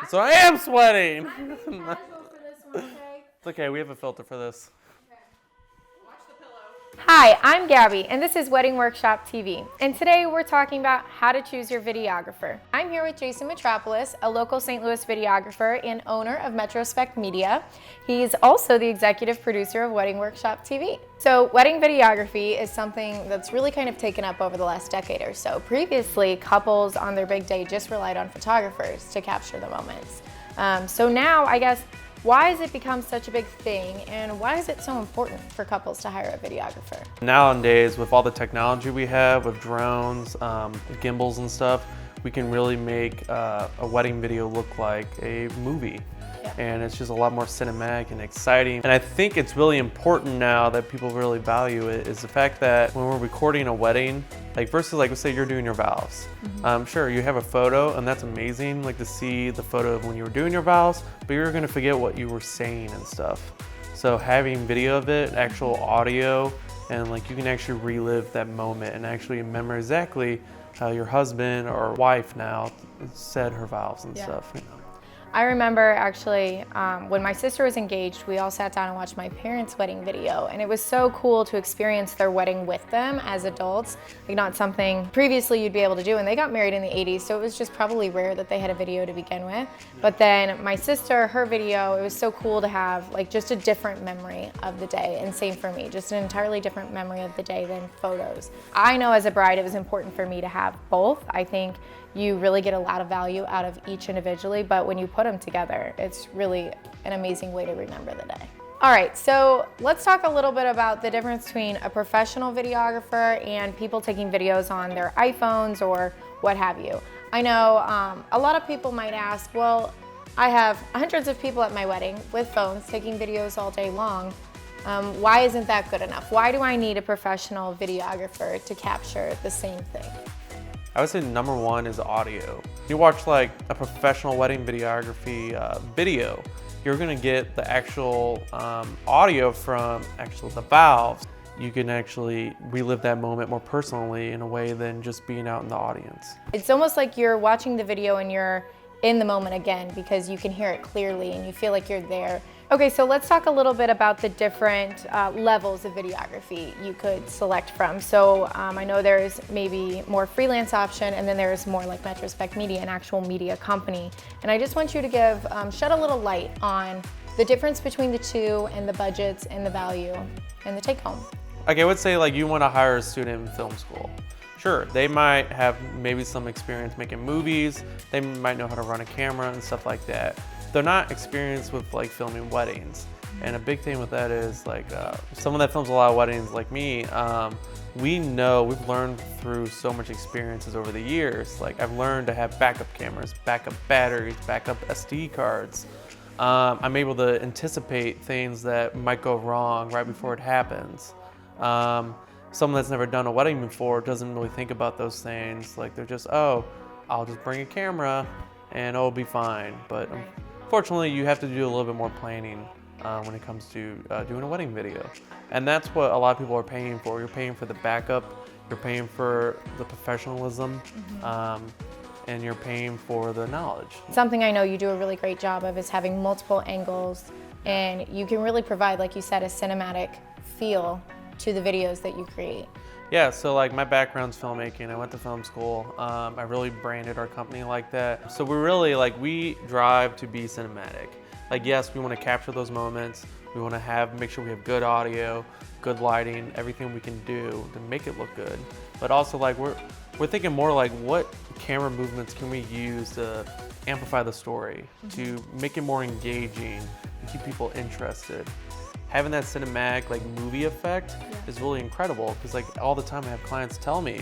So I am sweating. I'm being casual for this one, okay? It's okay, we have a filter for this. Hi, I'm Gabby, and this is Wedding Workshop TV. And today we're talking about how to choose your videographer. I'm here with Jason Metropoulos, a local St. Louis videographer and owner of Metrospect Media. He's also the executive producer of Wedding Workshop TV. So wedding videography is something that's really kind of taken up over the last decade or so. Previously, couples on their big day just relied on photographers to capture the moments. So now, I guess, why has it become such a big thing, and why is it so important for couples to hire a videographer? Nowadays, with all the technology we have, with drones, gimbals and stuff, we can really make a wedding video look like a movie. Yeah. And it's just a lot more cinematic and exciting. And I think it's really important now that people really value it is the fact that when we're recording a wedding, like versus like say you're doing your vows. Sure, you have a photo and that's amazing, like to see the photo of when you were doing your vows, but you're gonna forget what you were saying and stuff. So having video of it, actual audio, and like you can actually relive that moment and actually remember exactly how your husband or wife now said her vows and stuff. You know? I remember actually when my sister was engaged, we all sat down and watched my parents' wedding video, and it was so cool to experience their wedding with them as adults. Like not something previously you'd be able to do, and they got married in the 80s, so it was just probably rare that they had a video to begin with. But then my sister, her video, it was so cool to have like just a different memory of the day, and same for me, just an entirely different memory of the day than photos. I know as a bride it was important for me to have both. I think you really get a lot of value out of each individually, but when you put them together, it's really an amazing way to remember the day. All right, so let's talk a little bit about the difference between a professional videographer and people taking videos on their iPhones or what have you. I know a lot of people might ask, well, I have hundreds of people at my wedding with phones taking videos all day long. Why isn't that good enough? Why do I need a professional videographer to capture the same thing? I would say number one is audio. You watch like a professional wedding videography video, you're gonna get the actual audio from actually the vows. You can actually relive that moment more personally in a way than just being out in the audience. It's almost like you're watching the video and you're in the moment again because you can hear it clearly and you feel like you're there. Okay, so let's talk a little bit about the different levels of videography you could select from. So I know there's maybe more freelance option, and then there's more like Metrospect Media, an actual media company. And I just want you to give, shed a little light on the difference between the two and the budgets and the value and the take home. Okay, I would say like you want to hire a student in film school. Sure, they might have maybe some experience making movies, they might know how to run a camera and stuff like that. They're not experienced with like filming weddings. And a big thing with that is like someone that films a lot of weddings like me, we've learned through so much experiences over the years. Like I've learned to have backup cameras, backup batteries, backup SD cards. I'm able to anticipate things that might go wrong right before it happens. Someone that's never done a wedding before doesn't really think about those things. Like they're just, oh, I'll just bring a camera and it'll be fine. But fortunately, you have to do a little bit more planning when it comes to doing a wedding video. And that's what a lot of people are paying for. You're paying for the backup, you're paying for the professionalism, and you're paying for the knowledge. Something I know you do a really great job of is having multiple angles, and you can really provide, like you said, a cinematic feel to the videos that you create. Yeah, so like my background's filmmaking. I went to film school. I really branded our company like that. So we drive to be cinematic. Like yes, we want to capture those moments. We want to make sure we have good audio, good lighting, everything we can do to make it look good. But also like we're thinking more like what camera movements can we use to amplify the story, to make it more engaging, and keep people interested. Having that cinematic like movie effect is really incredible because like all the time I have clients tell me,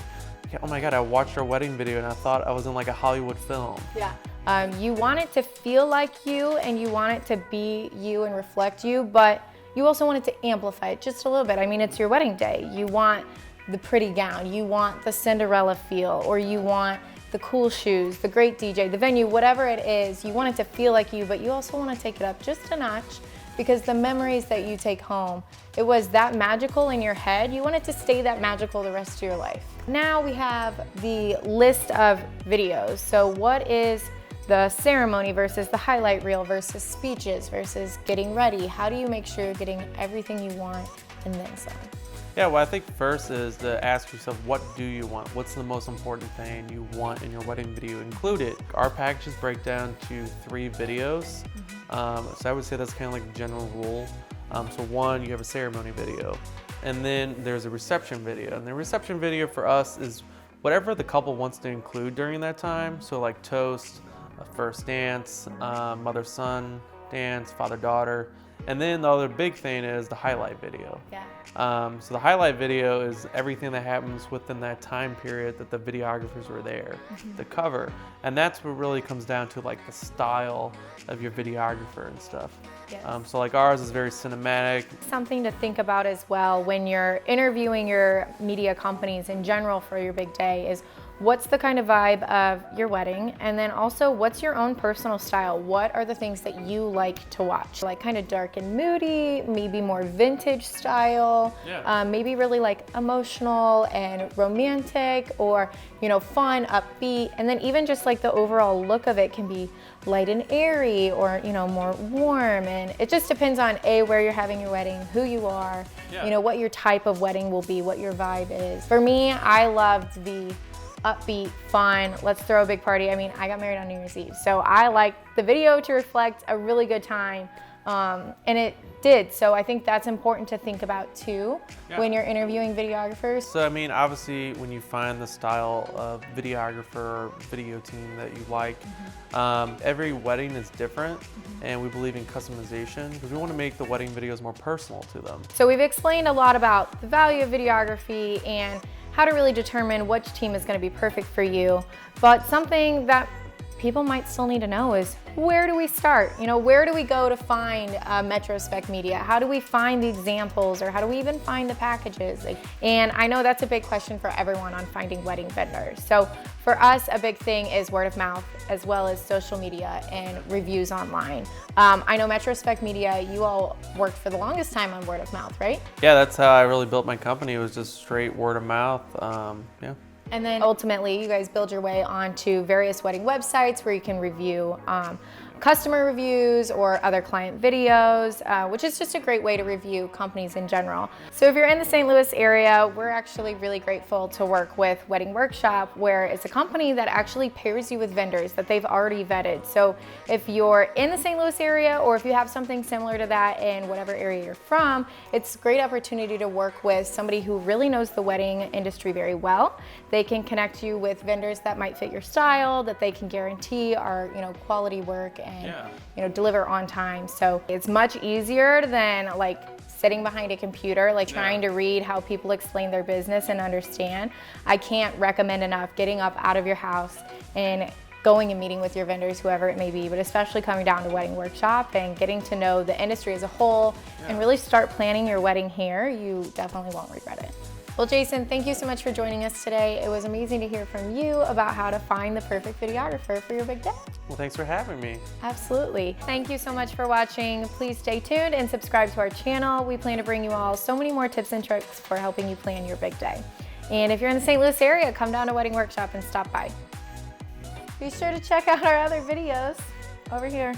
oh my God, I watched our wedding video and I thought I was in like a Hollywood film. Yeah. You want it to feel like you and you want it to be you and reflect you, but you also want it to amplify it just a little bit. I mean, it's your wedding day. You want the pretty gown, you want the Cinderella feel, or you want the cool shoes, the great DJ, the venue, whatever it is, you want it to feel like you, but you also want to take it up just a notch because the memories that you take home, it was that magical in your head. You want it to stay that magical the rest of your life. Now we have the list of videos. So what is the ceremony versus the highlight reel versus speeches versus getting ready. How do you make sure you're getting everything you want and then some? Yeah, well, I think first is to ask yourself, what do you want? What's the most important thing you want in your wedding video included? Our packages break down to 3 videos. So I would say that's kind of like a general rule. So one, you have a ceremony video, and then there's a reception video. And the reception video for us is whatever the couple wants to include during that time. So like toast, a first dance, mother-son dance, father-daughter. And then the other big thing is the highlight video. Yeah. So the highlight video is everything that happens within that time period that the videographers were there to cover. And that's what really comes down to, like the style of your videographer and stuff. Yes. So like ours is very cinematic. Something to think about as well when you're interviewing your media companies in general for your big day is what's the kind of vibe of your wedding, and then also what's your own personal style? What are the things that you like to watch? Like kind of dark and moody, maybe more vintage style, maybe really like emotional and romantic, or fun, upbeat, and then even just like the overall look of it can be light and airy, or more warm. And it just depends on where you're having your wedding, who you are, what your type of wedding will be, what your vibe is. For me, I loved the upbeat, fun, let's throw a big party. I mean, I got married on New Year's Eve, so I like the video to reflect a really good time, and it did. So I think that's important to think about too when you're interviewing videographers. So I mean, obviously, when you find the style of videographer or video team that you like, every wedding is different, and we believe in customization because we want to make the wedding videos more personal to them. So we've explained a lot about the value of videography and how to really determine which team is going to be perfect for you. But something that people might still need to know is, where do we start? Where do we go to find Metrospect Media? How do we find the examples, or how do we even find the packages? And I know that's a big question for everyone on finding wedding vendors. So for us, a big thing is word of mouth, as well as social media and reviews online. I know Metrospect Media, you all worked for the longest time on word of mouth, right? Yeah, that's how I really built my company. It was just straight word of mouth. And then ultimately, you guys build your way onto various wedding websites where you can review customer reviews or other client videos, which is just a great way to review companies in general. So if you're in the St. Louis area, we're actually really grateful to work with Wedding Workshop, where it's a company that actually pairs you with vendors that they've already vetted. So if you're in the St. Louis area, or if you have something similar to that in whatever area you're from, it's a great opportunity to work with somebody who really knows the wedding industry very well. They can connect you with vendors that might fit your style, that they can guarantee are quality work and deliver on time. So it's much easier than like sitting behind a computer, like trying to read how people explain their business and understand. I can't recommend enough getting up out of your house and going and meeting with your vendors, whoever it may be, but especially coming down to Wedding Workshop and getting to know the industry as a whole and really start planning your wedding here. You definitely won't regret it. Well, Jason, thank you so much for joining us today. It was amazing to hear from you about how to find the perfect videographer for your big day. Well, thanks for having me. Absolutely. Thank you so much for watching. Please stay tuned and subscribe to our channel. We plan to bring you all so many more tips and tricks for helping you plan your big day. And if you're in the St. Louis area, come down to Wedding Workshop and stop by. Be sure to check out our other videos over here.